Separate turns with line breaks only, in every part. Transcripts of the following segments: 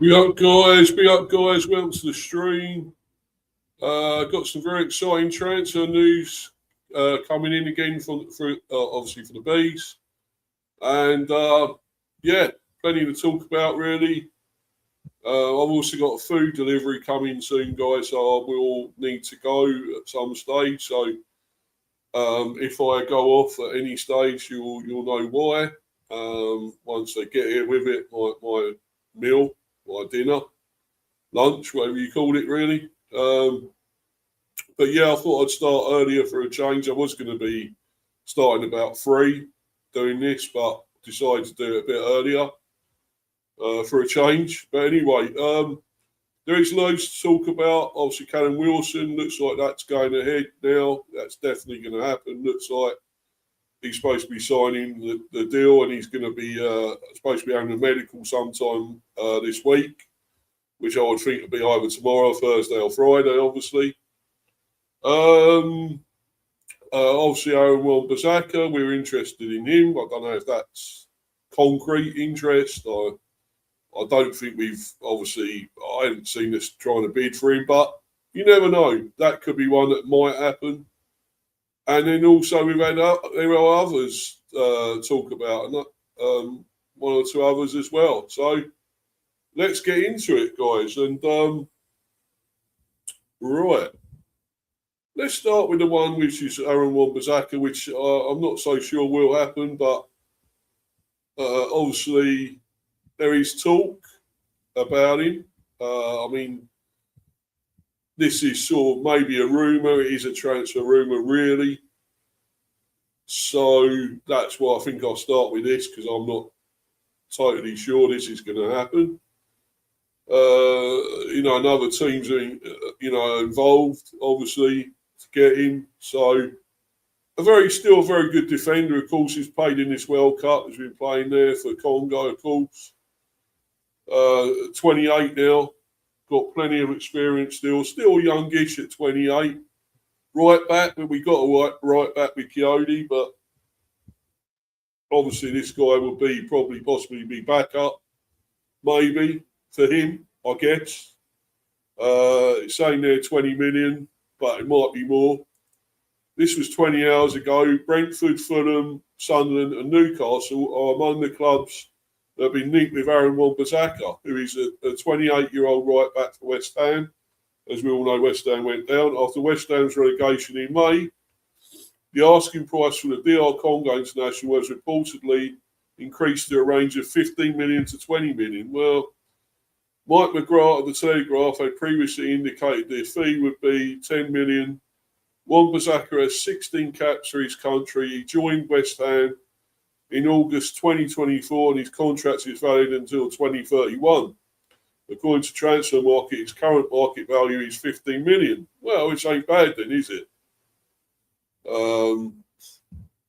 Big up, guys. Big up, guys. Welcome to the stream. Got some very exciting transfer news coming in again for obviously for the bees, and yeah, plenty to talk about really. I've also got a food delivery coming soon, guys, so I will need to go at some stage. So if I go off at any stage, you'll know why. Once they get here with it, my meal, my dinner, lunch, whatever you call it, really. But yeah, I thought I'd start earlier for a change. I was going to be starting about 3 doing this, but decided to do it a bit earlier for a change. But anyway, there is loads to talk about. Obviously, Callum Wilson looks like that's going ahead now. That's definitely going to happen. Looks like he's supposed to be signing the deal, and he's going to be supposed to be having a medical sometime this week, which I would think would be either tomorrow, Thursday, or Friday, obviously. Obviously, Aaron Bissaka, we're interested in him. I don't know if that's concrete interest. I don't think I haven't seen us trying to bid for him, but you never know. That could be one that might happen. And then also there are others talk about, and one or two others as well. So let's get into it, guys. And right, let's start with the one which is Aaron Wan-Bissaka, which I'm not so sure will happen, but obviously there is talk about him. I mean, this is sort of maybe a rumour. It is a transfer rumour, really. So that's why I think I'll start with this, because I'm not totally sure this is going to happen. And other teams are, involved, obviously, to get him. So still a very good defender. Of course, he's played in this World Cup. He's been playing there for Congo, of course. 28 now. Got plenty of experience still youngish at 28. Right back, but we got a right back with Coyote, but obviously this guy will possibly be back up, maybe, for him, I guess. It's saying there 20 million, but it might be more. This was 20 hours ago. Brentford, Fulham, Sunderland and Newcastle are among the clubs that have been linked with Aaron Wan-Bissaka, who is a 28-year-old right back for West Ham. As we all know, West Ham went down. After West Ham's relegation in May, the asking price for the DR Congo international was reportedly increased to a range of 15 million to 20 million. Well, Mike McGrath of the Telegraph had previously indicated their fee would be 10 million. Wan-Bissaka has 16 caps for his country. He joined West Ham in August 2024 and his contract is valid until 2031. According to Transfer Market, his current market value is 15 million. Well, which ain't bad then, is it?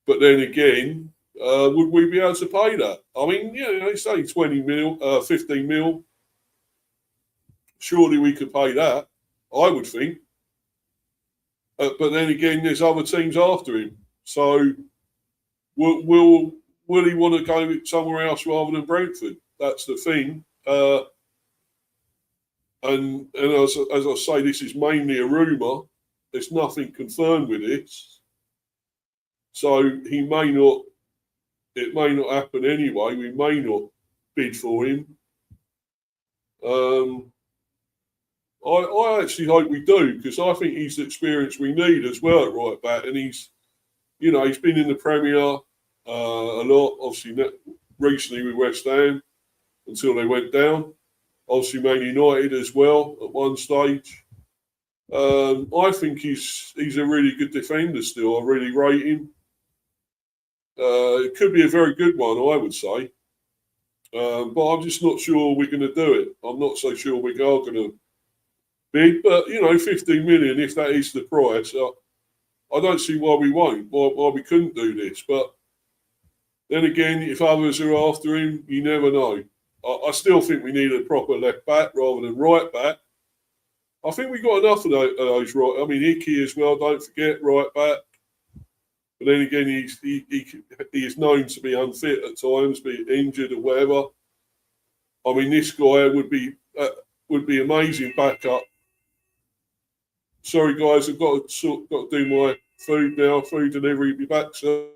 But then again, would we be able to pay that? I mean, it's only 15 mil. Surely we could pay that, I would think. But then again, there's other teams after him. So will he want to go somewhere else rather than Brentford? That's the thing. And as I say, this is mainly a rumour. There's nothing confirmed with this. So it may not happen anyway. We may not bid for him. I actually hope we do, because I think he's the experience we need as well at right back. And he's been in the Premier a lot, obviously recently with West Ham until they went down. Obviously Man United as well at one stage. I think he's a really good defender still. I really rate him. It could be a very good one, I would say. But I'm just not sure we're going to do it. I'm not so sure we are going to bid. But, 15 million, if that is the price, I don't see why we won't, why we couldn't do this. But then again, if others are after him, you never know. I still think we need a proper left back rather than right back. I think we got enough of those right. I mean, Hickey as well, don't forget, right back. But then again, he is known to be unfit at times, be injured or whatever. I mean, this guy would be amazing backup. Sorry, guys, I've got to do my food now. Food delivery will be back soon.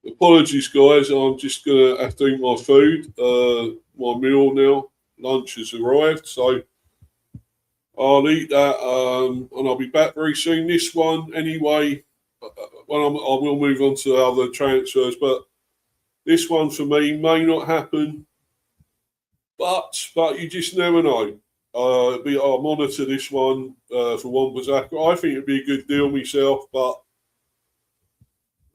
Apologies, guys. I'm just going to have to eat my food, my meal now. Lunch has arrived, so I'll eat that, and I'll be back very soon. This one, anyway, when I will move on to other transfers, but this one for me may not happen, but you just never know. I'll monitor this one for one Bissaka. I think it'd be a good deal myself, but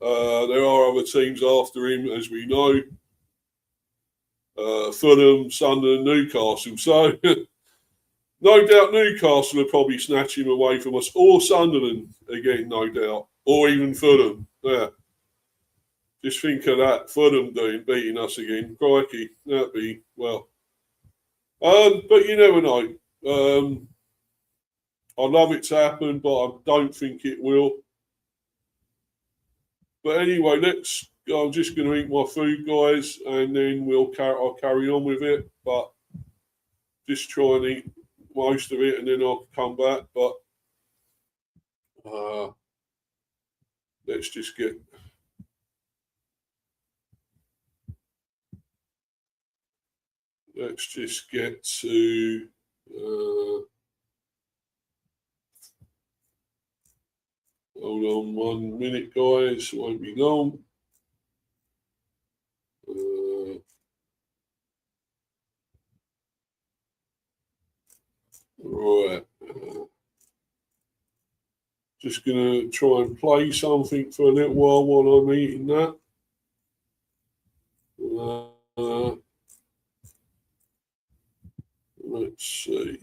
there are other teams after him, as we know. Fulham, Sunderland, Newcastle. So no doubt Newcastle will probably snatch him away from us, or Sunderland again, no doubt, or even Fulham. Yeah, just think of that, Fulham beating us again. Crikey, that'd be well. But you never know. I'd love it to happen, but I don't think it will. But anyway, let's. I'm just going to eat my food, guys, and then I'll carry on with it. But just try and eat most of it, and then I'll come back. But let's just get. Let's just get to. Hold on 1 minute, guys. It won't be long. Right. Just going to try and play something for a little while I'm eating that. Let's see.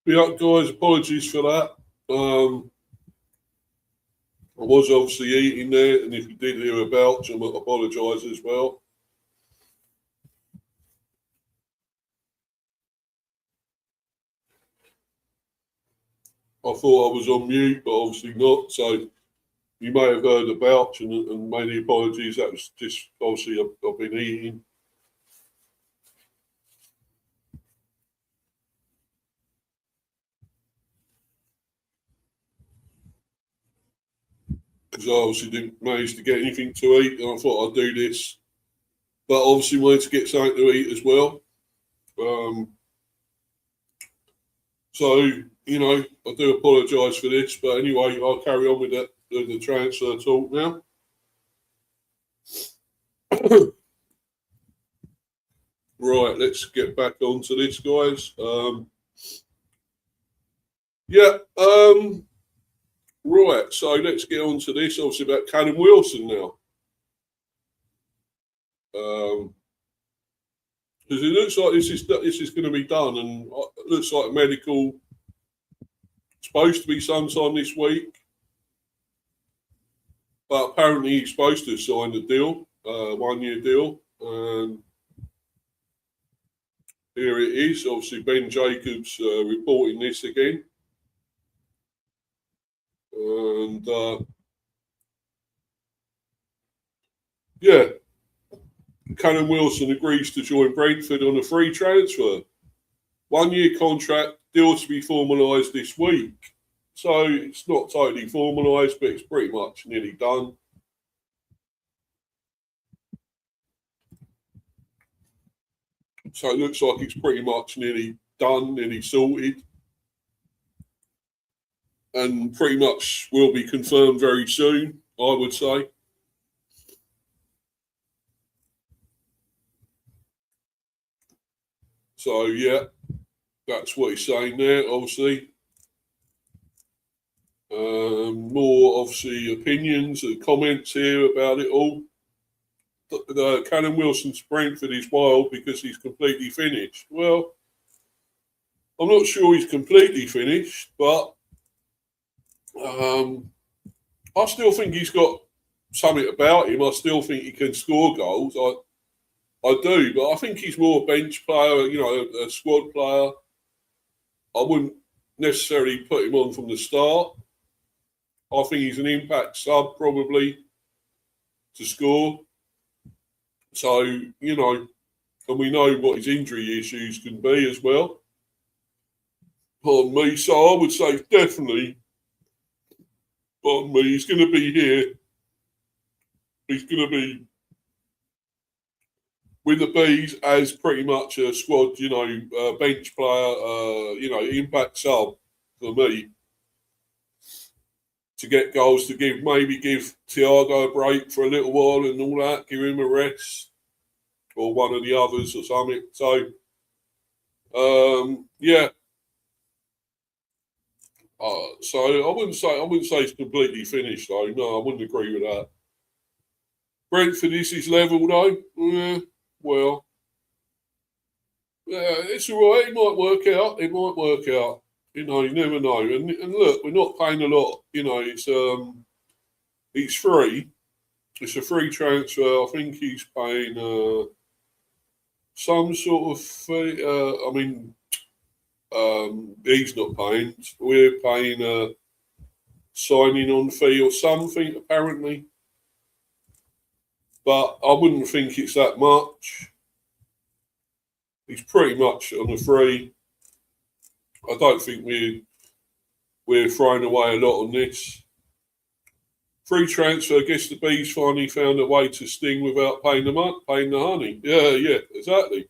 Yeah, guys, apologies for that. I was obviously eating there, and if you did hear a belch, I apologise as well. I thought I was on mute, but obviously not. So you may have heard a belch and many apologies. That was just obviously I've been eating. Because I obviously didn't manage to get anything to eat, and I thought I'd do this. But obviously wanted to get something to eat as well. So, you know, I do apologise for this. But anyway, I'll carry on with the transfer talk now. Right, let's get back onto this, guys. Right, so let's get on to this, obviously, about Callum Wilson now. Because it looks like this is going to be done, and it looks like medical supposed to be sometime this week. But apparently he's supposed to have signed a deal, 1 year deal. And here it is. Obviously, Ben Jacobs reporting this again. And Callum Wilson agrees to join Brentford on a free transfer. 1 year contract, deal to be formalised this week. So it's not totally formalised, but it's pretty much nearly done. So it looks like it's pretty much nearly done, nearly sorted. And pretty much will be confirmed very soon, I would say. So, yeah, that's what he's saying there, obviously. More, obviously, opinions and comments here about it all. Callum Wilson's Brentford is wild because he's completely finished. Well, I'm not sure he's completely finished, but I still think he's got something about him. I still think he can score goals. I do, but I think he's more a bench player, you know, a squad player. I wouldn't necessarily put him on from the start. I think he's an impact sub probably to score. So, you know, and we know what his injury issues can be as well. Pardon me. So I would say definitely, pardon me, he's going to be here. He's going to be with the Bees as pretty much a squad, you know, bench player, you know, impact sub for me. To get goals, to maybe give Thiago a break for a little while and all that, give him a rest, or one of the others or something. So, yeah. So I wouldn't say it's completely finished though. No, I wouldn't agree with that. Brentford is his level though. Yeah, well, yeah, it's all right. It might work out. It might work out. You know, you never know. And look, we're not paying a lot. You know, it's free. It's a free transfer. I think he's paying some sort of fee. I mean, he's not paying. We're paying a signing on fee or something, apparently. But I wouldn't think it's that much. He's pretty much on a free. I don't think we're throwing away a lot on this. Free transfer. I guess the Bees finally found a way to sting without paying the honey. Yeah, exactly.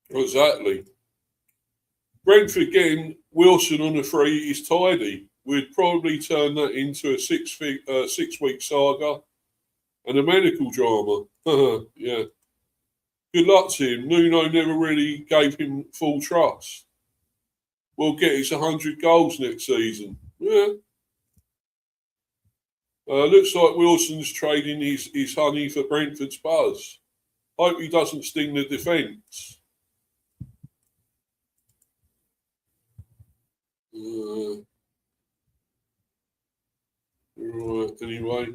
Exactly. Brentford getting Wilson on a free is tidy. We'd probably turn that into a 6 week saga. and a medical drama. Yeah. Good luck to him. Nuno never really gave him full trust. We'll get his 100 goals next season. Yeah. Looks like Wilson's trading his honey for Brentford's buzz. Hope he doesn't sting the defence. Right, anyway.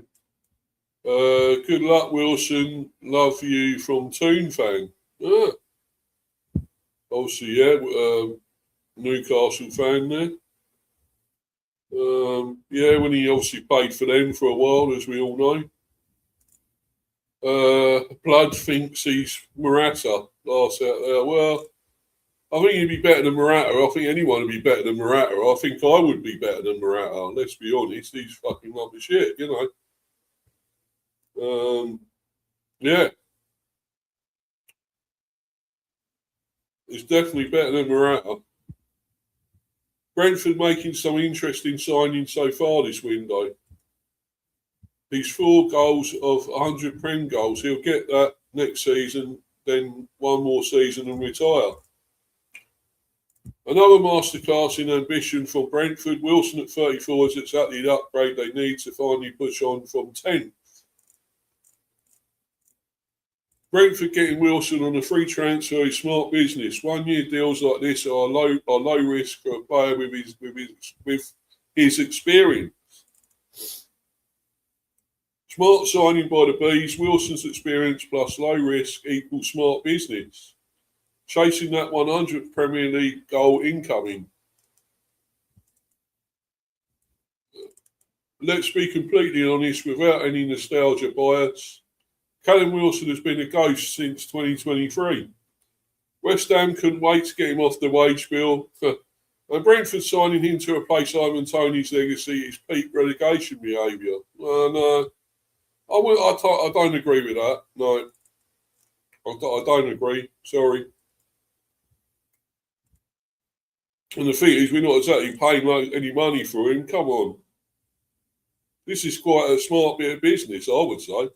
Good luck, Wilson. Love you from Toon Fan. Obviously, yeah, Newcastle fan there. Yeah, when he obviously played for them for a while, as we all know. Blood thinks he's Morata last out there. Well, I think he'd be better than Morata. I think anyone would be better than Morata. I think I would be better than Morata. Let's be honest. He's fucking rubbish shit, you know. Yeah. He's definitely better than Morata. Brentford making some interesting signings so far this window. He's 4 goals of 100 Prem goals. He'll get that next season, then one more season and retire. Another masterclass in ambition for Brentford. Wilson at 34 is exactly the upgrade they need to finally push on from 10th. Brentford getting Wilson on a free transfer is smart business. 1 year deals like this are low risk for a player with his experience. Smart signing by the Bees. Wilson's experience plus low risk equals smart business. Chasing that 100th Premier League goal incoming. Let's be completely honest, without any nostalgia bias, Callum Wilson has been a ghost since 2023. West Ham couldn't wait to get him off the wage bill. And Brentford signing him to replace Ivan Toney's legacy is peak relegation behaviour. No, I don't agree with that. No, I don't agree. Sorry. And the thing is, we're not exactly paying any money for him. Come on. This is quite a smart bit of business, I would say.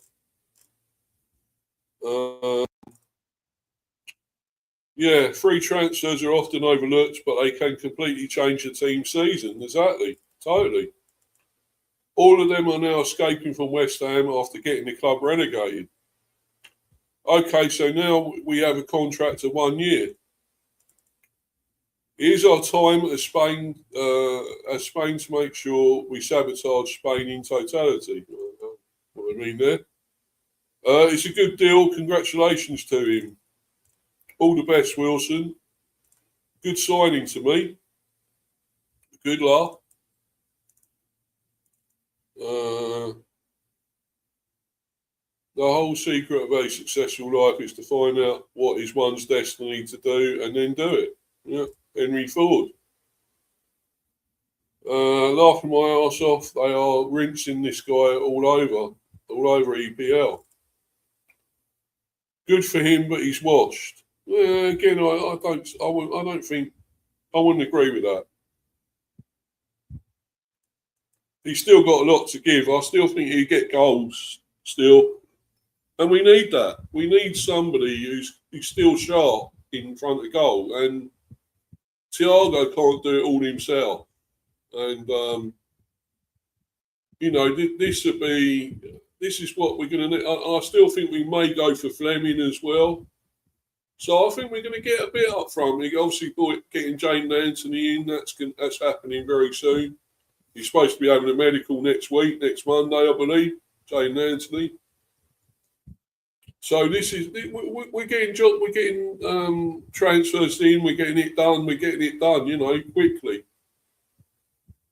Yeah, free transfers are often overlooked, but they can completely change the team's season. Exactly. Totally. All of them are now escaping from West Ham after getting the club relegated. Okay, so now we have a contract of 1 year. Here's our time as Spain to make sure we sabotage Spain in totality. What I mean there. It's a good deal. Congratulations to him. All the best, Wilson. Good signing to me. Good luck. The whole secret of a successful life is to find out what is one's destiny to do and then do it. Yeah, Henry Ford. Laughing my ass off. They are rinsing this guy all over EPL. Good for him, but he's washed. Again, I wouldn't agree with that. He's still got a lot to give. I still think he'd get goals still. And we need that. We need somebody who's still sharp in front of goal. And Thiago can't do it all himself. And, this is what we're going to need. I still think we may go for Fleming as well. So I think we're going to get a bit up front. We obviously getting Jane Anthony in. That's happening very soon. He's supposed to be having a medical next Monday, I believe. Jane Anthony. So this is we're getting transfers in. We're getting it done. Quickly.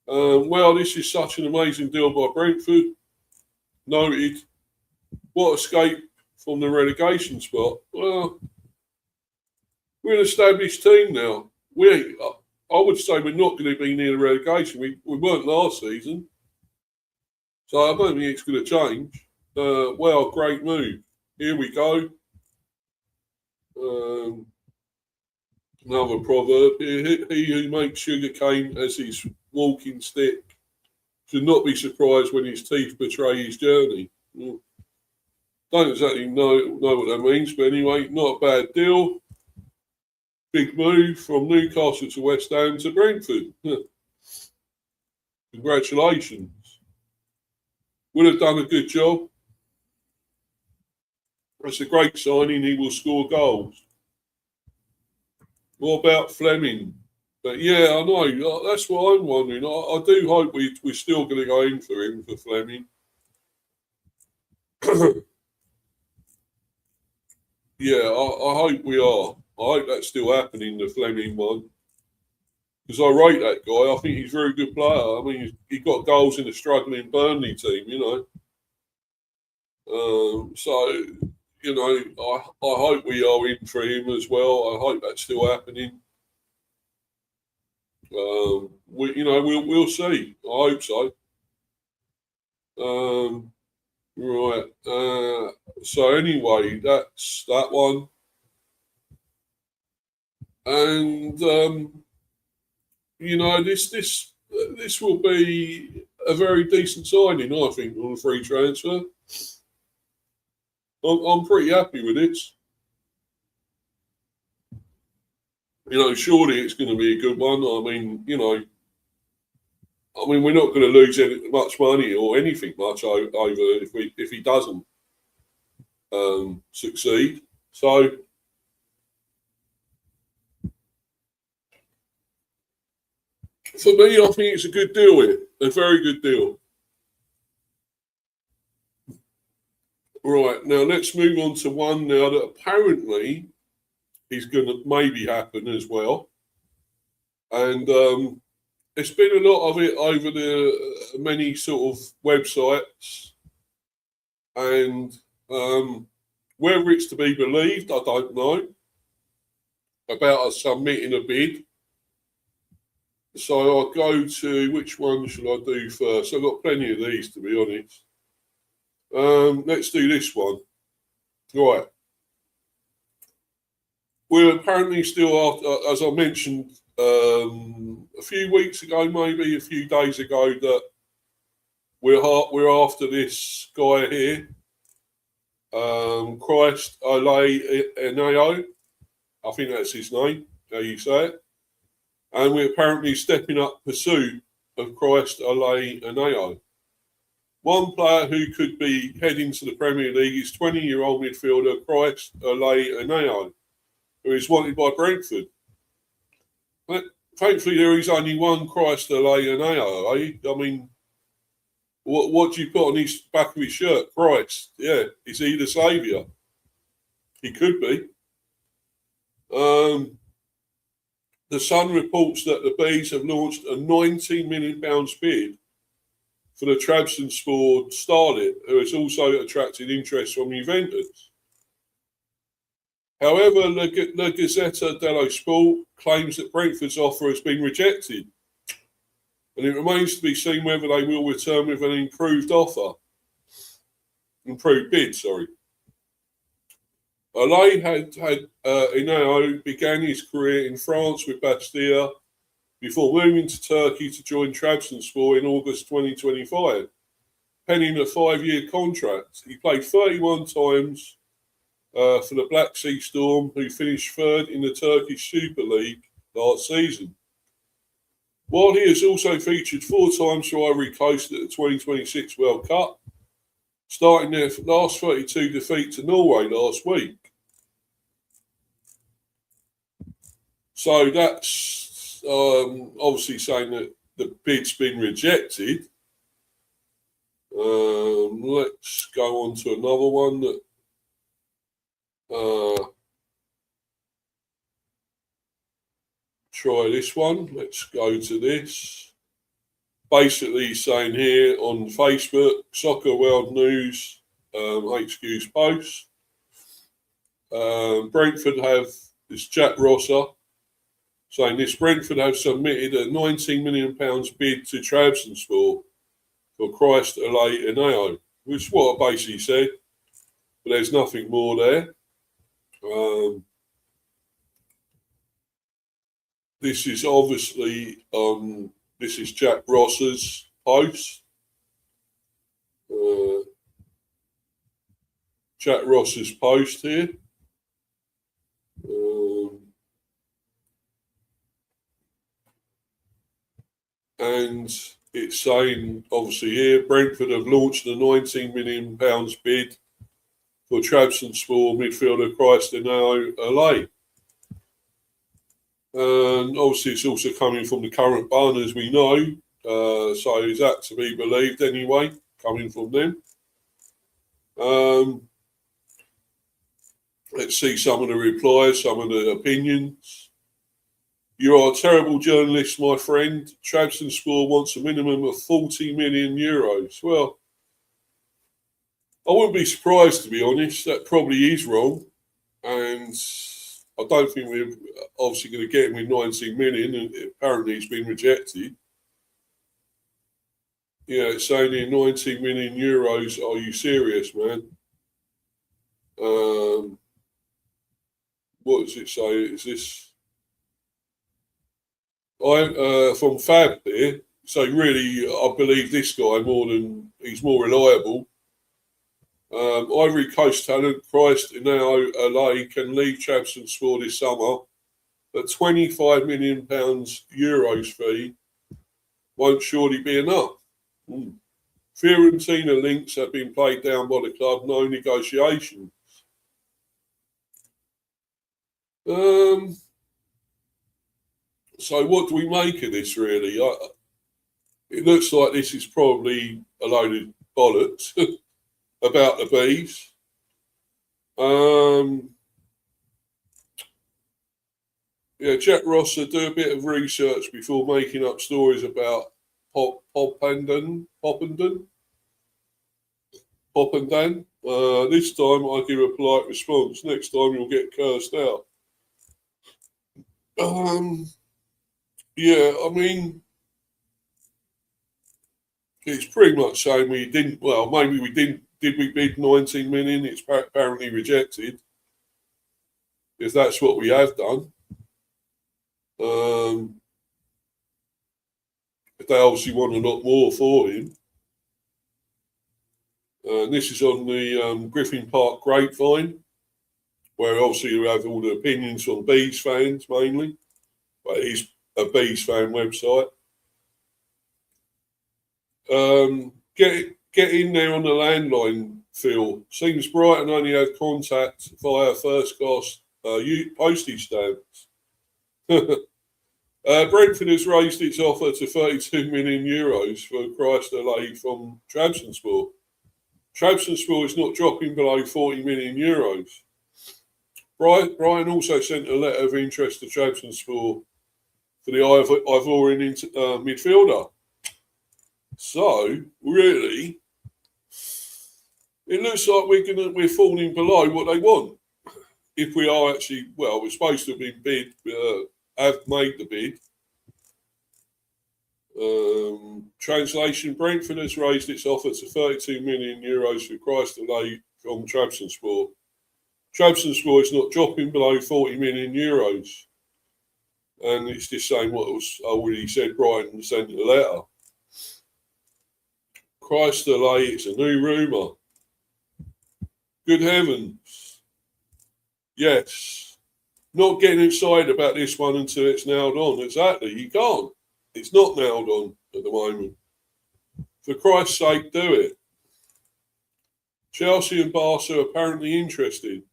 Well, this is such an amazing deal by Brentford. Noted. What escape from the relegation spot? Well, we're an established team now. I would say we're not going to be near the relegation. We weren't last season. So I don't think it's going to change. Well, great move. Here we go. Another proverb. He who makes sugar cane as his walking stick should not be surprised when his teeth betray his journey. Don't exactly know what that means, but anyway, not a bad deal. Big move from Newcastle to West Ham to Brentford. Congratulations. Would have done a good job. That's a great signing. He will score goals. What about Fleming? But yeah, I know. That's what I'm wondering. I do hope we're still going to go in for him, for Fleming. Yeah, I hope we are. I hope that's still happening, the Fleming one. Because I rate that guy. I think he's a very good player. I mean, he got goals in a struggling Burnley team, you know. So, you know, I hope we are in for him as well. I hope that's still happening. We'll see. I hope so. Right. So anyway, that's that one. And this will be a very decent signing, I think, on a free transfer. I'm pretty happy with it. You know, surely it's going to be a good one. I mean, we're not going to lose much money or anything much over if he doesn't succeed. So, for me, I think it's a good deal here, a very good deal. Right, now let's move on to one now that apparently is going to maybe happen as well. And there's been a lot of it over the many sort of websites. And whether it's to be believed, I don't know, about us submitting a bid. So I'll go to, which one should I do first? I've got plenty of these, to be honest. Let's do this one. Right. We're apparently still after, as I mentioned a few weeks ago, maybe a few days ago, that we're after this guy here, Christ Ole Eneo. I think that's his name, how you say it. And we're apparently stepping up pursuit of Christ Ole Eneo. One player who could be heading to the Premier League is 20-year-old midfielder Christ Ole Eneo, who is wanted by Brentford. But thankfully, there is only one Christ Ole Eneo, eh? I mean, what do you put on his back of his shirt? Christ. Yeah. Is he the saviour? He could be. The Sun reports that the Bees have launched a £19 million bid for the Trabzonspor starlet, who has also attracted interest from Juventus. However, La Gazzetta dello Sport claims that Brentford's offer has been rejected, and it remains to be seen whether they will return with an improved bid. Ole Eneo began his career in France with Bastia before moving to Turkey to join Trabzonspor in August 2025, penning a 5-year contract. He played 31 times for the Black Sea Storm, who finished third in the Turkish Super League last season. While he has also featured 4 times for Ivory Coast at the 2026 World Cup, starting their last 32 defeat to Norway last week. So that's obviously saying that the bid's been rejected. Let's go on to another one that try this one. Let's go to this. Basically saying here on Facebook, Soccer World News HQ's post. Brentford have, it's Jack Rosser, saying this: Brentford have submitted a £19 million bid to Trabzonspor for Christ Ole Eneo, which is what I basically said, but there's nothing more there. This is obviously this is Jack Rosser's post. Jack Ross's post here. And it's saying, obviously here, Brentford have launched a £19 million bid for Trabzonspor midfielder Cristiano Alay. And obviously it's also coming from the current bun, as we know. So is that to be believed anyway, coming from them? Let's see some of the replies, some of the opinions. You are a terrible journalist, my friend. Trabzonspor wants a minimum of €40 million. Well, I wouldn't be surprised, to be honest. That probably is wrong. And I don't think we're obviously going to get him with 19 million, and apparently he's been rejected. Yeah, it's saying here 19 million euros. Are you serious, man? What does it say? Is this from Fab here? So really, I believe this guy he's more reliable. Ivory Coast talent Cristiano Alay can leave Trabzonspor this summer, but €25 million euros fee won't surely be enough. Fiorentina links have been played down by the club. No negotiations. So what do we make of this, really? It looks like this is probably a load of bollocks about the bees. Yeah, Jack Ross said do a bit of research before making up stories about Poppendan. This time I give a polite response. Next time you'll get cursed out. Yeah, I mean, it's pretty much saying we didn't. Well, maybe we didn't. Did we bid 19 million? It's apparently rejected. If that's what we have done. If they obviously want a lot more for him. And this is on the Griffin Park Grapevine, where obviously you have all the opinions from Bees fans mainly. But it's a Bees fan website. Get in there on the landline, Phil. Seems Brighton only have contact via first class postage stamps. Brentford has raised its offer to €32 million for Cristiano Alay from Trabzonspor. Trabzonspor is not dropping below €40 million. Brian also sent a letter of interest to Trabzonspor for the Ivorian midfielder. So, really, it looks like we're falling below what they want. If we are actually, well, we're supposed to have been have made the bid. Translation: Brentford has raised its offer to €32 million for Cristiano Alay from Trabzonspor. Trabzonspor is not dropping below €40 million. And it's just saying what was already said. Brighton sent a letter. Cristiano Alay, it's a new rumour. Good heavens. Yes. Not getting excited about this one until it's nailed on. Exactly. You can't. It's not nailed on at the moment. For Christ's sake, do it. Chelsea and Barca are apparently interested.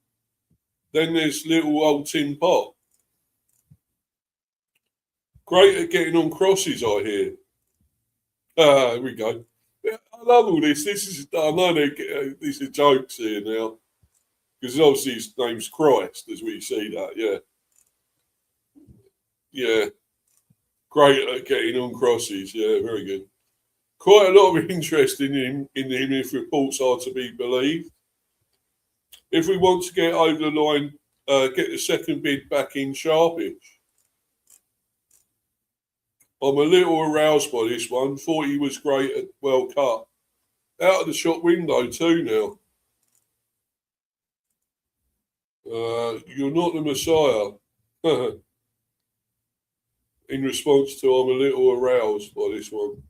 Then there's little old Tim Pot. Great at getting on crosses, I hear. Here we go. I love all this. I know these are jokes here now. Because obviously his name's Christ, as we see that, yeah. Yeah. Great at getting on crosses, yeah, very good. Quite a lot of interest in him if reports are to be believed. If we want to get over the line, get the second bid back in sharpish. I'm a little aroused by this one. Thought he was great at World Cup. Out of the shop window too now. You're not the Messiah. In response to, I'm a little aroused by this one.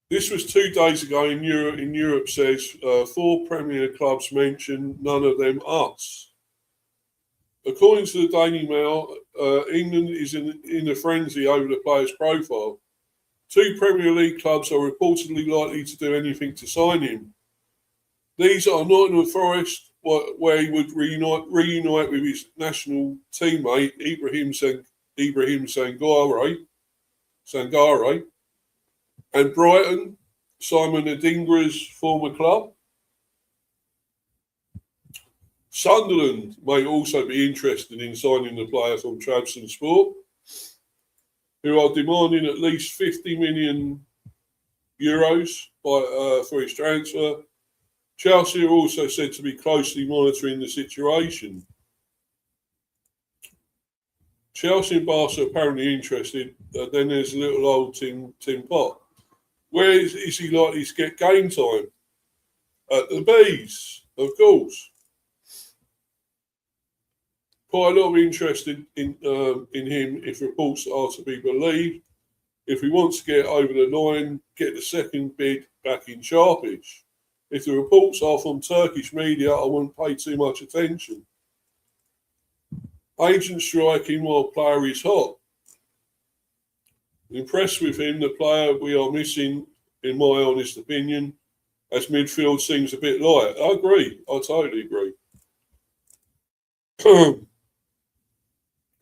This was 2 days ago in Europe. In Europe, says 4 Premier clubs mentioned, none of them us. According to the Daily Mail, England is in a frenzy over the player's profile. 2 Premier League clubs are reportedly likely to do anything to sign him. These are Nottingham Forest, where he would reunite with his national teammate Ibrahim Sangare, and Brighton, Simon Adingra's former club. Sunderland may also be interested in signing the player from Trabzonspor, who are demanding at least 50 million euros for his transfer. Chelsea are also said to be closely monitoring the situation. Chelsea and Barca are apparently interested. Then there's little old Tim Pot. Where is he likely to get game time? At the Bees, of course. Quite a lot of interest in him, if reports are to be believed. If he wants to get over the line, get the second bid back in sharpish. If the reports are from Turkish media, I wouldn't pay too much attention. Agent striking while player is hot. Impressed with him, the player we are missing, in my honest opinion, as midfield seems a bit light. I agree. I totally agree.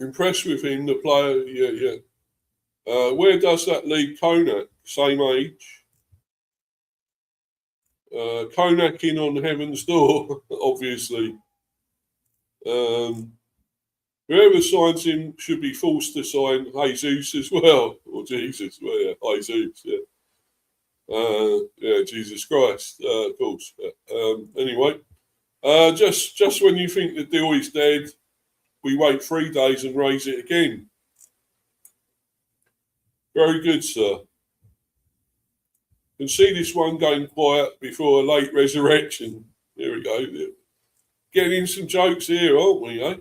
Impressed with him, the player, yeah. Where does that leave Konak? Same age. Konak in on heaven's door, obviously. Whoever signs him should be forced to sign Jesus as well. Or Jesus, well, yeah, Jesus, yeah. Jesus Christ, of course. Anyway, just when you think the deal is dead, we wait 3 days and raise it again. Very good, sir. Can see this one going quiet before a late resurrection. Here we go. Getting in some jokes here, aren't we, eh?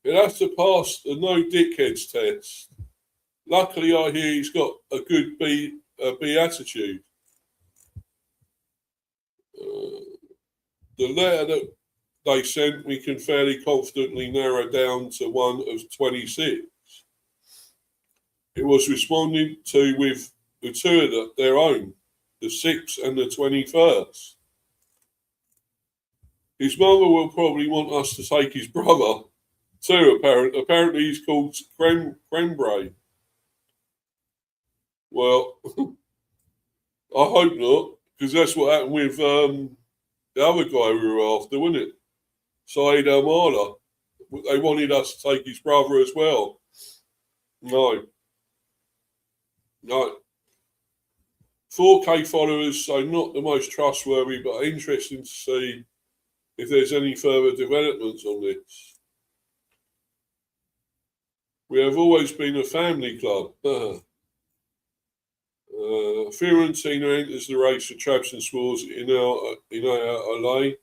He'll have to pass the no dickheads test. Luckily, I hear he's got a good B attitude. The letter that they sent, we can fairly confidently narrow down to one of 26. It was responded to with 2 of their own, the 6th and the 21st. His mother will probably want us to take his brother too, apparently he's called Crembray. Well, I hope not, because that's what happened with the other guy we were after, wasn't it? Saeed Al-Mala. They wanted us to take his brother as well. No. 4K followers, so not the most trustworthy, but interesting to see if there's any further developments on this. We have always been a family club. Fiorentina enters the race for Trabzonspor's in LA.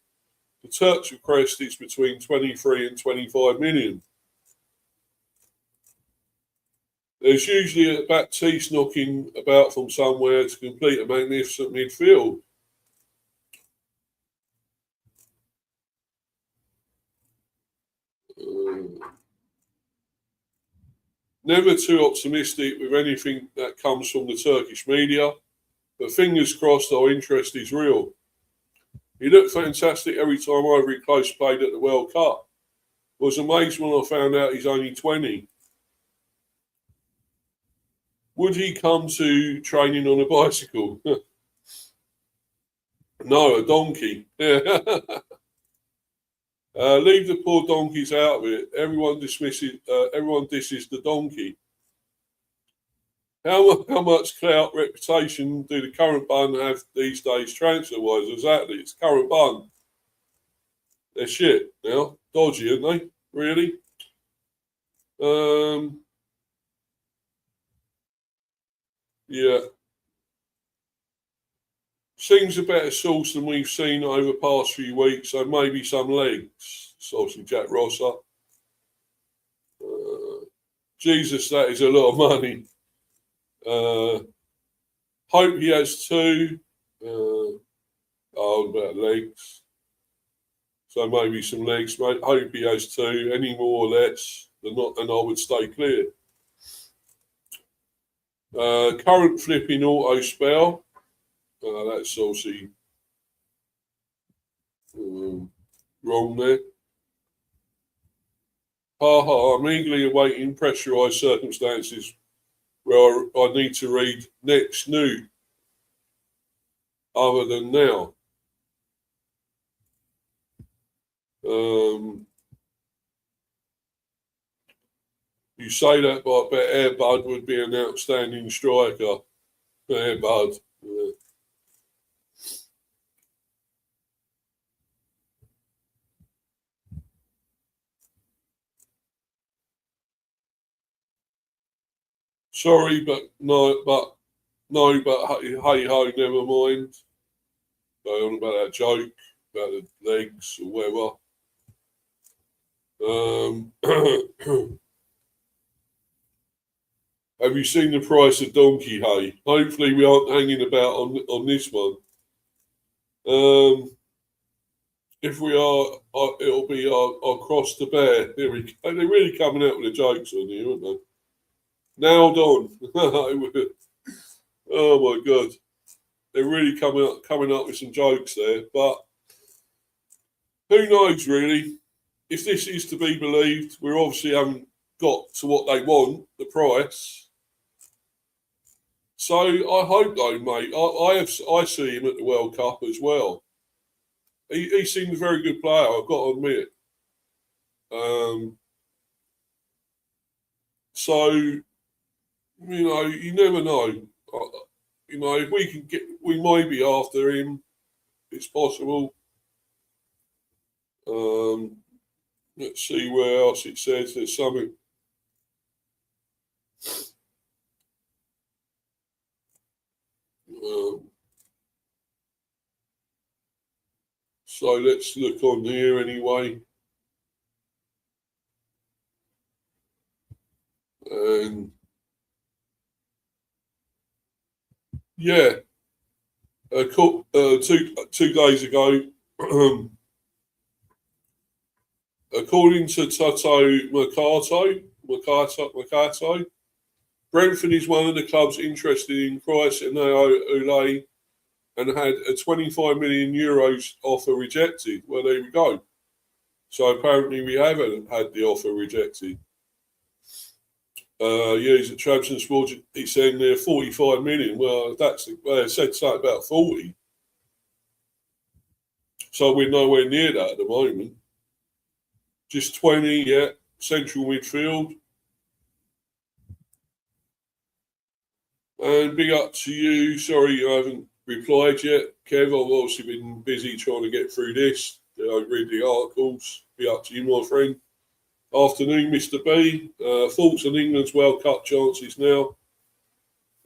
The Turks request is between 23 and 25 million. There's usually a Baptiste knocking about from somewhere to complete a magnificent midfield. Never too optimistic with anything that comes from the Turkish media, but fingers crossed our interest is real. He looked fantastic every time Ivory Coast played at the World Cup. I was amazed when I found out he's only 20. Would he come to training on a bicycle? No, a donkey. Leave the poor donkeys out of it. Everyone disses the donkey. How much clout reputation do the current bun have these days transfer-wise? Exactly, it's current bun. They're shit now. Dodgy, aren't they? Really? Yeah. Seems a better sauce than we've seen over the past few weeks, so maybe some legs. Obviously, Jack Rosser. Jesus, that is a lot of money. Hope he has two. About legs. So maybe some legs, mate. Hope he has two. Any more or less, than not, and I would stay clear. Current flipping auto spell. That's obviously wrong there. I'm eagerly awaiting pressurised circumstances where I need to read next new other than now. You say that, but I bet Air Bud would be an outstanding striker. Air Bud. Yeah. Sorry, but hey ho, never mind. Go on about that joke, about the legs or whatever. Have you seen the price of donkey hay? Hopefully we aren't hanging about on this one. If we are, it'll be our cross to bear. Here we go. They're really coming out with the jokes on here, aren't they? Nailed on. Oh my god. They're really coming up with some jokes there. But who knows really? If this is to be believed, we obviously haven't got to what they want, the price. So I hope though, mate. I see him at the World Cup as well. He seems a very good player, I've got to admit. So, you know, you never know. You know, if we might be after him. It's possible. Let's see where else it says. There's something. So let's look on here anyway. And yeah, two days ago, according to Toto Mercato, Brentford is one of the clubs interested in Price and Ule and had a 25 million euros offer rejected. Well, there we go. So apparently we haven't had the offer rejected. He's at Trabzonspor. He's saying they're 45 million. Well, they said something about 40. So we're nowhere near that at the moment. Just 20, yeah. Central midfield. And big up to you. Sorry you haven't replied yet. Kev, I've obviously been busy trying to get through this. Read the articles. Be up to you, my friend. Afternoon, Mr. B. Thoughts on England's World Cup chances now?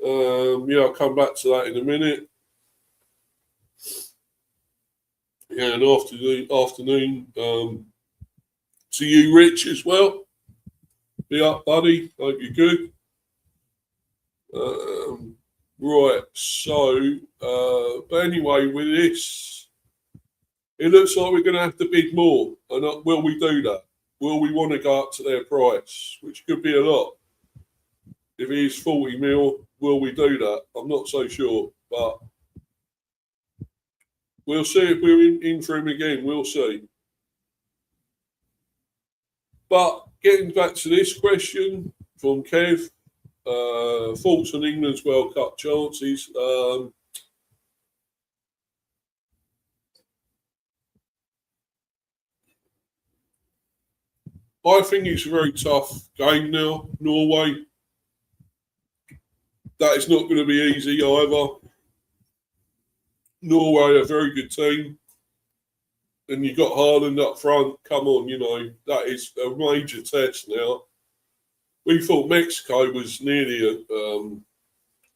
I'll come back to that in a minute. Yeah, and afternoon to you, Rich, as well. Be up, buddy. Hope you're good. Right, so, but anyway, with this, it looks like we're going to have to bid more. And will we do that? Will we want to go up to their price, which could be a lot? If it is 40 mil, will we do that? I'm not so sure, but we'll see if we're in for him again. We'll see. But getting back to this question from Kev, thoughts on England's World Cup chances. I think it's a very tough game now, Norway. That is not going to be easy either. Norway, a very good team. And you've got Haaland up front. Come on, that is a major test now. We thought Mexico was nearly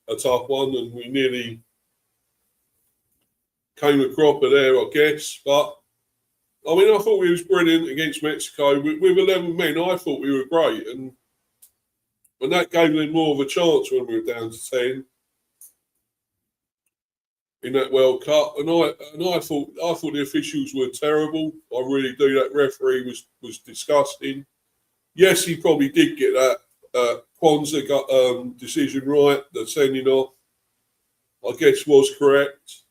a tough one, and we nearly came a cropper there, I guess. But, I mean, I thought we was brilliant against Mexico. With 11 men, I thought we were great. And that gave them more of a chance when we were down to 10. in that World Cup, and I thought the officials were terrible. I really do. That referee was disgusting. Yes, he probably did get that Kwanzaa decision right. The sending off, I guess, was correct.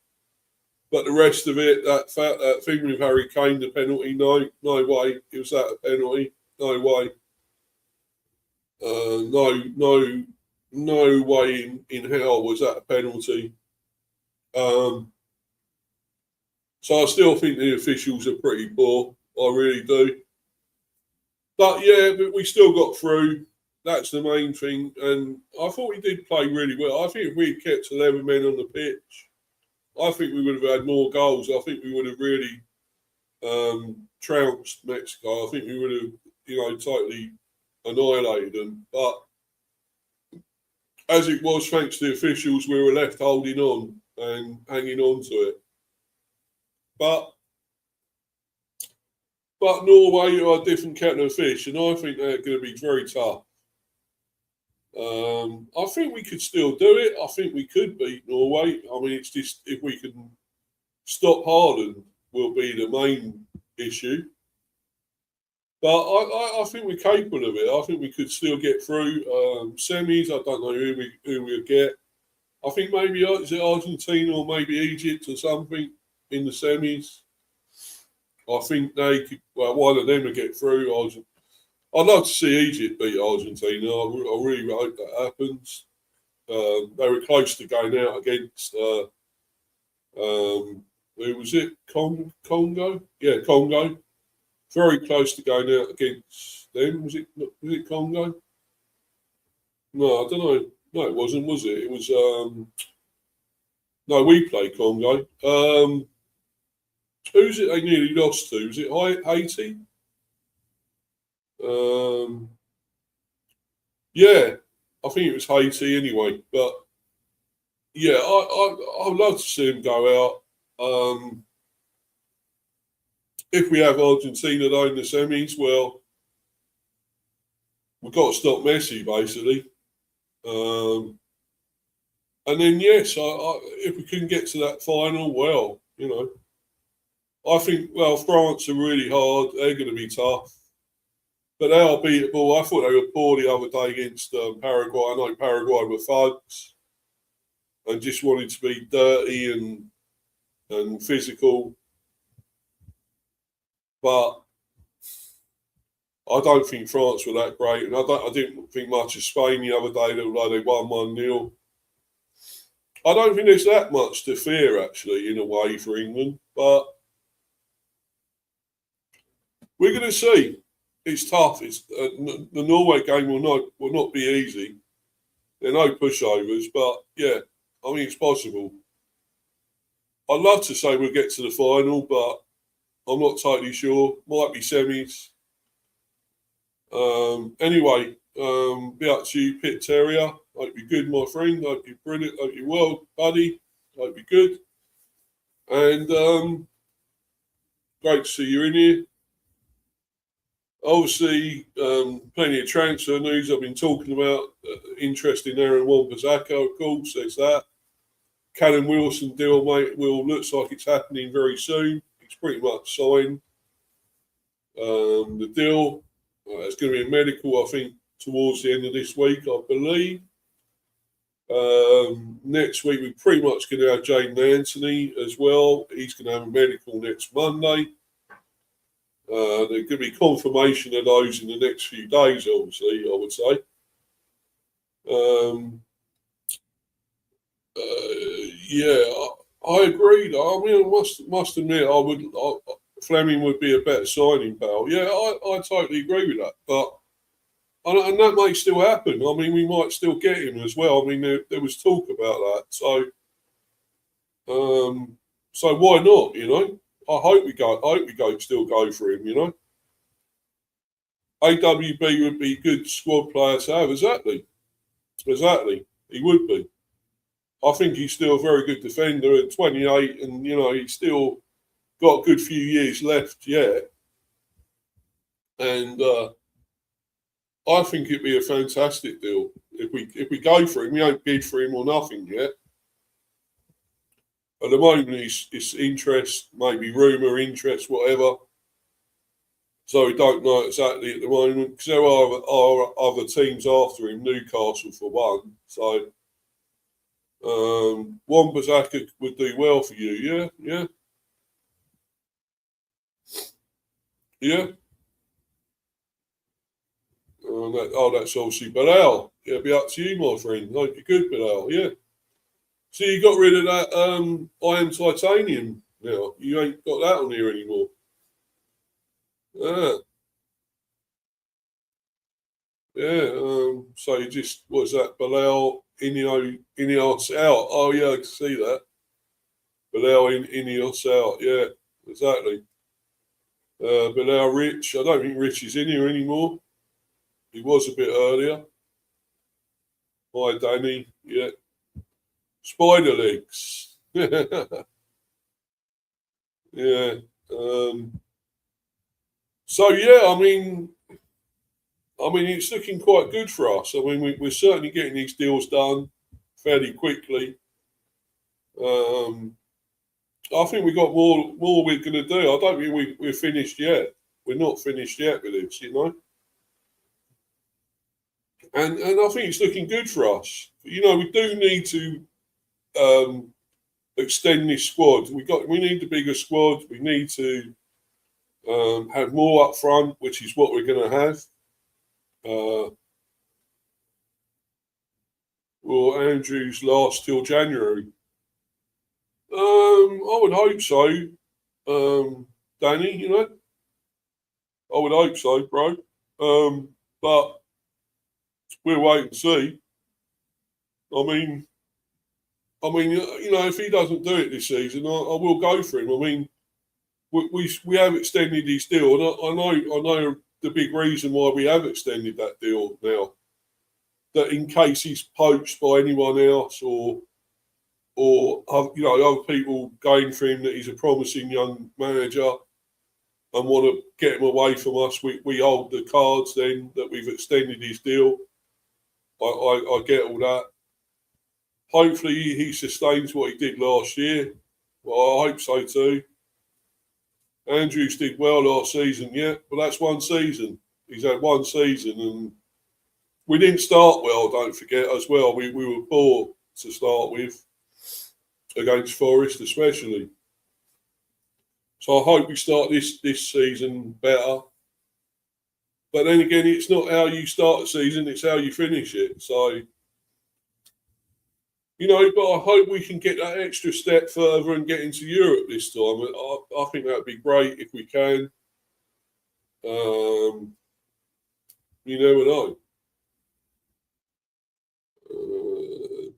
But the rest of it, that thing with Harry Kane, the penalty, no way. It was that a penalty? No way. No way in hell was that a penalty. So I still think the officials are pretty poor. I really do. But yeah, but we still got through. That's the main thing. And I thought we did play really well. I think if we'd kept 11 men on the pitch, I think we would have had more goals. I think we would have really trounced Mexico. I think we would have, totally annihilated them. But as it was, thanks to the officials, we were left holding on and hanging on to it. But Norway are a different kettle of fish, and I think they're going to be very tough. I think we could still do it. I think we could beat Norway. I mean, it's just if we can stop Haaland will be the main issue. But I think we're capable of it. I think we could still get through semis. I don't know who we'll get. I think maybe is it Argentina or maybe Egypt or something in the semis. I think they could. Well, one of them will get through. I'd love to see Egypt beat Argentina. I really hope that happens. They were close to going out against. Who was it? Congo? Yeah, Congo. Very close to going out against them. Was it Congo? No, I don't know. No, it wasn't, was it? It was no, we played Congo. Who's it they nearly lost to? Was it Haiti? Yeah, I think it was Haiti anyway. But yeah, I'd love to see him go out. If we have Argentina though in the semis, well, we've got to stop Messi basically. And then yes, if we can get to that final, well, I think France are really hard. They're going to be tough, but they are beatable. I thought they were poor the other day against Paraguay. I know Paraguay were thugs and just wanted to be dirty and physical. But I don't think France were that great, and I didn't think much of Spain the other day, although they won 1-0. I don't think there's that much to fear actually in a way for England, but we're going to see. It's tough. It's the Norway game will not be easy. There are no pushovers, but yeah, I mean it's possible. I'd love to say we'll get to the final, but I'm not totally sure. Might be semis. Anyway, be up to you, Pit Terrier. Hope you're good, my friend. Hope you're brilliant. Hope you're well, buddy. Hope you're good. And great to see you in here. Obviously, plenty of transfer news I've been talking about. Interest in Aaron Wan-Bissaka, of course. There's that. Callum Wilson deal, mate. Looks like it's happening very soon. It's pretty much signed. The deal, it's going to be a medical, I think, towards the end of this week, I believe. Next week, we're pretty much going to have Jaden Anthony as well. He's going to have a medical next Monday. There's going to be confirmation of those in the next few days, obviously, I would say. Yeah, I agree. I mean, I must admit, Fleming would be a better signing, pal. Yeah, I totally agree with that. But and that may still happen. I mean, we might still get him as well. I mean, there was talk about that. So why not? I hope we still go for him. AWB would be a good squad player to have. Exactly. He would be. I think he's still a very good defender at 28, and he's still got a good few years left yet. And I think it'd be a fantastic deal if we go for him. We don't bid for him or nothing yet. At the moment, it's interest, maybe rumour, interest, whatever. So we don't know exactly at the moment because there are other teams after him, Newcastle for one. So one Bissaka would do well for you, yeah. That's obviously Bilal. It'll be up to you, my friend. Hope you're good, Bilal. Yeah. So you got rid of that iron titanium now. You ain't got that on here anymore. Ah, yeah. So you just what's that? Bilal Ineos out. Oh yeah, I can see that. Bilal Ineos out. Yeah, exactly. Bilal Rich. I don't think Rich is in here anymore. He was a bit earlier. Hi, Danny. Yeah. Spider legs. Yeah. Um, so yeah, I mean, it's looking quite good for us. I mean, we're certainly getting these deals done fairly quickly. Um, I think we got more we're going to do. I don't think we're finished yet. We're not finished yet with this, And I think it's looking good for us. We do need to um, extend this squad. We need the bigger squad. We need to have more up front, which is what we're going to have. Will Andrews last till January? I would hope so, Danny. I would hope so, bro. But we'll wait and see. I mean, if he doesn't do it this season, I will go for him. I mean, we have extended his deal, and I know the big reason why we have extended that deal now. That in case he's poached by anyone else or other people going for him, that he's a promising young manager and want to get him away from us, we hold the cards then that we've extended his deal. I get all that. Hopefully he sustains what he did last year. Well, I hope so too. Andrews did well last season, yeah, but that's one season. He's had one season, and we didn't start well, don't forget, as well. We were poor to start with, against Forest especially. So I hope we start this season better. But then again, it's not how you start a season, it's how you finish it. So, but I hope we can get that extra step further and get into Europe this time. I think that would be great if we can. You never know.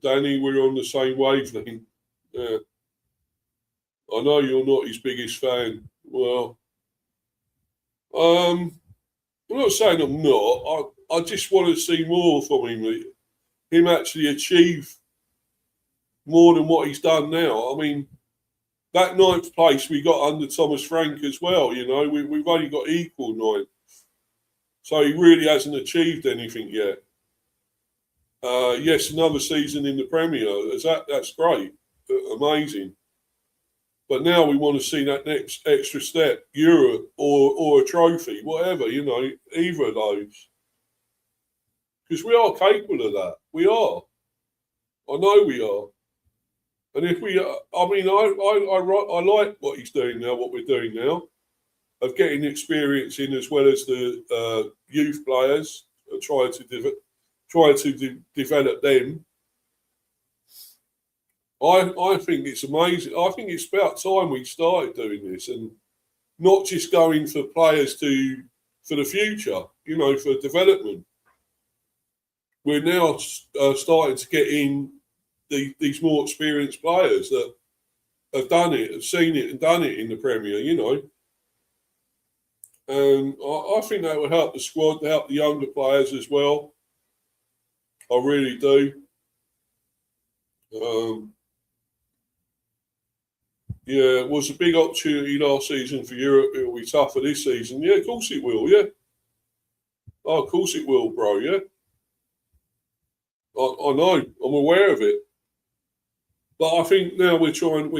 Danny, we're on the same wavelength. Yeah. I know you're not his biggest fan. Well, I'm not saying I'm not. I just want to see more from him. Him actually achieve more than what he's done now. I mean, that ninth place we got under Thomas Frank as well. We've only got equal ninth, so he really hasn't achieved anything yet. Yes, another season in the Premier. That's great, amazing. But now we want to see that next extra step, Europe or a trophy, whatever, either of those. Because we are capable of that. We are. I know we are. And if we, I like what he's doing now, what we're doing now, of getting experience in as well as the youth players, trying to develop them. I think it's amazing. I think it's about time we started doing this and not just going for players for the future, for development. We're now starting to get in these more experienced players that have done it, have seen it and done it in the Premier, And I think that will help the squad, help the younger players as well. I really do. Yeah, it was a big opportunity last season for Europe. It will be tougher this season. Yeah, of course it will, yeah. Oh, of course it will, bro, yeah. I know. I'm aware of it. But I think now we're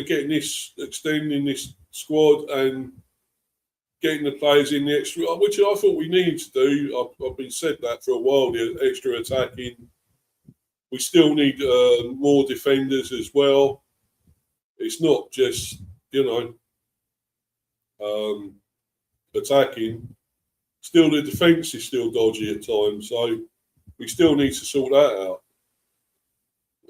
getting this, extending this squad and getting the players in the extra, which I thought we needed to do. I've been said that for a while, the extra attacking. We still need more defenders as well. It's not just, attacking. Still, the defence is still dodgy at times, so we still need to sort that out.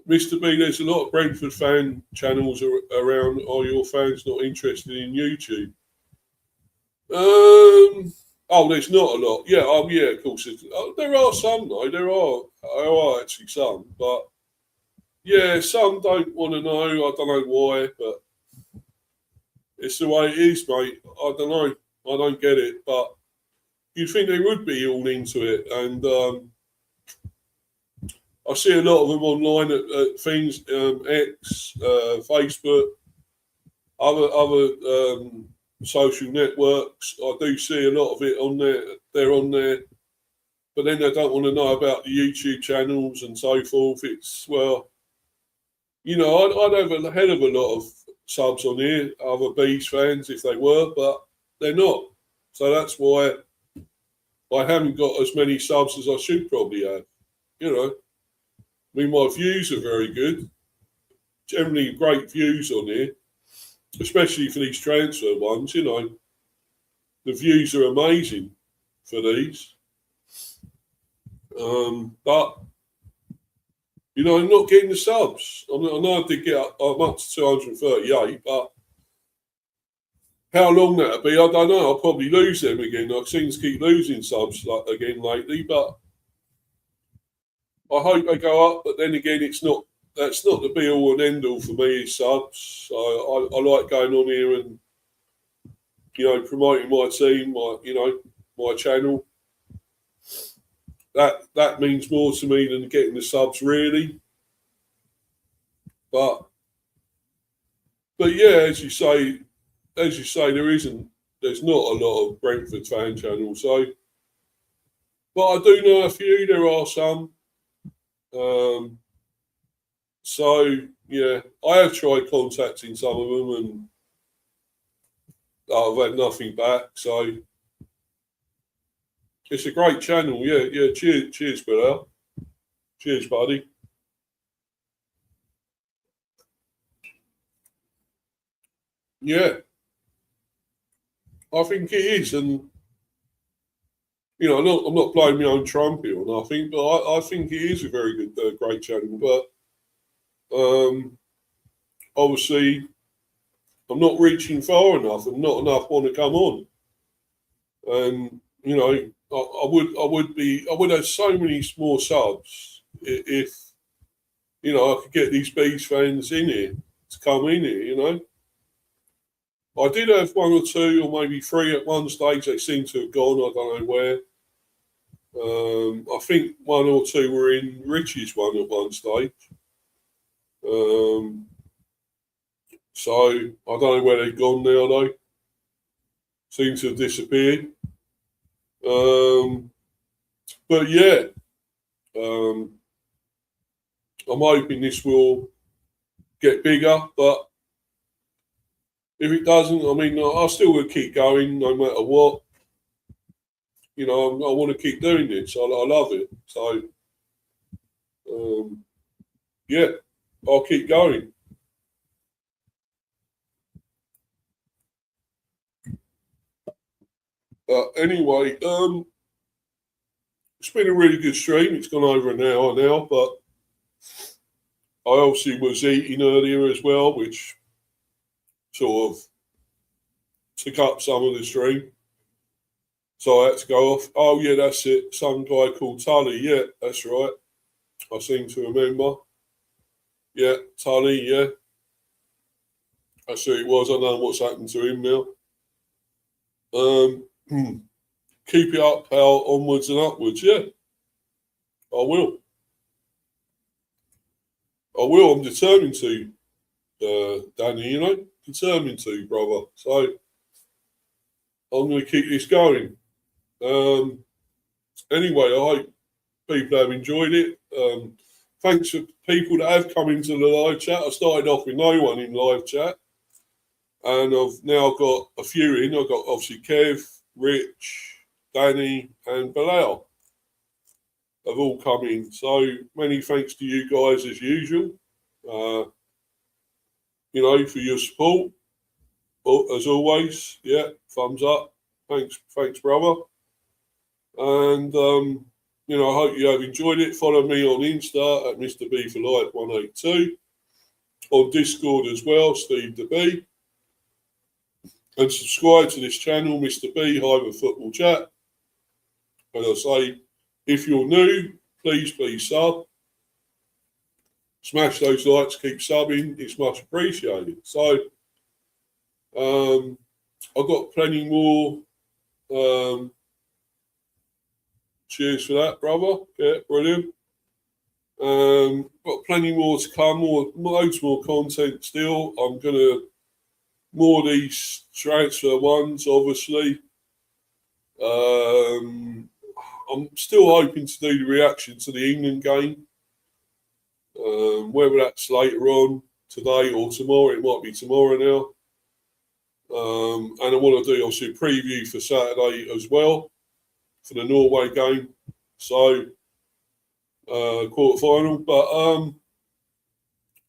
Mr. B, there's a lot of Brentford fan channels around. Are your fans not interested in YouTube? There's not a lot. Yeah, of course. There are some though. There are actually some, but yeah, some don't want to know. I don't know why, but it's the way it is, mate. I don't know. I don't get it, but you'd think they would be all into it, and I see a lot of them online at things, X, Facebook, other social networks. I do see a lot of it on there. They're on there, but then they don't want to know about the YouTube channels and so forth. It's I'd have a hell of a lot of subs on here, other Bees fans if they were, but they're not. So that's why I haven't got as many subs as I should probably have. I mean, my views are very good. Generally, great views on here, especially for these transfer ones. The views are amazing for these. But I'm not getting the subs. I know I did get I'm up to 238, but how long that'll be, I don't know. I'll probably lose them again. I've seen to keep losing subs again lately, but I hope they go up. But then again, that's not the be all and end all for me is subs. So I like going on here and promoting my team, my channel. That means more to me than getting the subs, really. But yeah, as you say, there's not a lot of Brentford fan channels. So, but I do know a few. There are some. So yeah, I have tried contacting some of them, and I've had nothing back. So it's a great channel. Yeah. Cheers, Bill. Cheers, buddy. Yeah, I think it is, and I'm not blowing my own trumpet or nothing, but I think it is a very good, great channel. But obviously, I'm not reaching far enough, and not enough want to come on. And I would have so many more subs if I could get these Bees fans in here to come in here. I did have one or two, or maybe three at one stage. They seem to have gone. I don't know where. I think one or two were in Richie's one at one stage. So I don't know where they've gone now, though. Seem to have disappeared. But yeah, I'm hoping this will get bigger, but if it doesn't, I mean, I still will keep going no matter what. I want to keep doing this. I love it. So, yeah, I'll keep going. But anyway, it's been a really good stream. It's gone over an hour now, but I obviously was eating earlier as well, which sort of took up some of the stream. So I had to go off. Oh, yeah, that's it. Some guy called Tully. Yeah, that's right. I seem to remember. Yeah, Tully, yeah. That's who it was. I don't know what's happened to him now. Keep it up, pal. Onwards and upwards. Yeah, I will. I'm determined to, Danny, determined to, brother. So I'm going to keep this going. Anyway, I hope people have enjoyed it. thanks for people that have come into the live chat. I started off with no one in live chat, and I've now got a few in. I've got obviously Kev, Rich, Danny, and Bilal have all come in. So many thanks to you guys as usual. You know, for your support. As always, yeah, thumbs up. Thanks, brother. And you know, I hope you have enjoyed it. Follow me on Insta at Mr. B for Life 182. On Discord as well, Steve the B. And subscribe to this channel, Mr. B, Hyper Football Chat. And I say, if you're new, please sub. Smash those likes, keep subbing. It's much appreciated. So, I've got plenty more. Cheers for that, brother. Yeah, brilliant. Got plenty more to come. Loads more content still. I'm gonna more of these transfer ones, obviously. I'm still hoping to do the reaction to the England game. Whether that's later on today or tomorrow, it might be tomorrow now. And I want to do obviously a preview for Saturday as well for the Norway game. So quarter-final. But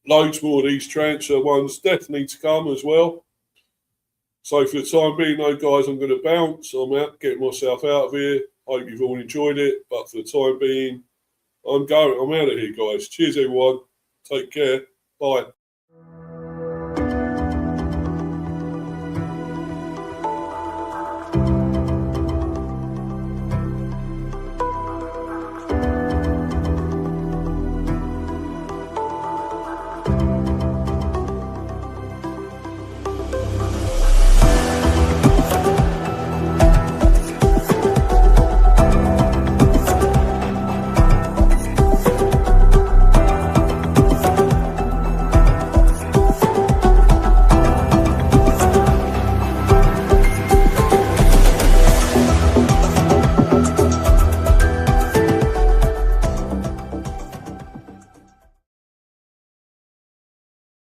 loads more of these transfer ones definitely to come as well. So for the time being, though, guys, I'm going to bounce. I'm out, getting myself out of here. Hope you've all enjoyed it. But for the time being, I'm going. I'm out of here, guys. Cheers, everyone. Take care. Bye.